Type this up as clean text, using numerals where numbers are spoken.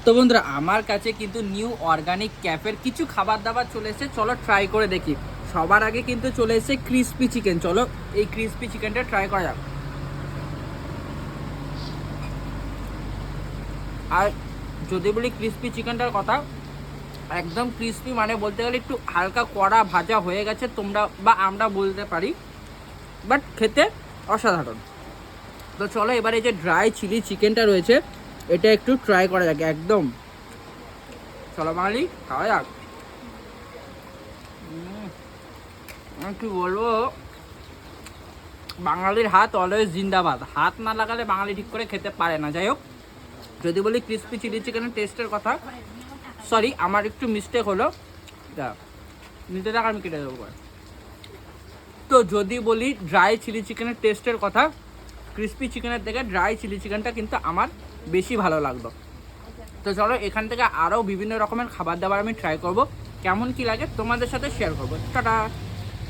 তো বন্ধুরা আমার কাছে কিন্তু নিউ অর্গানিক ক্যাফের কিছু খাবার দাবার চলে এসেছে, চলো ট্রাই করে দেখি। সবার আগে কিন্তু চলে এসেছে ক্রিসপি চিকেন, চলো এই ক্রিসপি চিকেনটা ট্রাই করা যাক। আর যদি বলি ক্রিসপি চিকেনটার কথা, একদম ক্রিসপি মানে বলতে গেলে একটু হালকা কড়া ভাজা হয়ে গেছে তোমরা বা আমরা বলতে পারি, বাট খেতে অসাধারণ। তো চলো এবার এই যে ড্রাই চিলি চিকেনটা রয়েছে এটা একটু ট্রাই করা যাক। একদম চলো বাঙালি খাওয়া যাক। আমি কি বলবো, বাঙালির হাত অলওয়েজ জিন্দাবাদ, হাত না লাগালে বাঙালি ঠিক করে খেতে পারে না। যাই হোক, যদি বলি ক্রিসপি চিলি চিকেনের টেস্টের কথা, সরি আমার একটু মিস্টেক হলো, নিতে থাক আমি কেটে দেবো। তো যদি বলি ড্রাই চিলি চিকেনের টেস্টের কথা, ক্রিসপি চিকেনের থেকে ড্রাই চিলি চিকেনটা কিন্তু আমার বেশি ভালো লাগলো। তো চলো এখান থেকে আরও বিভিন্ন রকমের খাবার দাবার আমি ট্রাই করব, কেমন কি লাগে তোমাদের সাথে শেয়ার করবো। টাটা।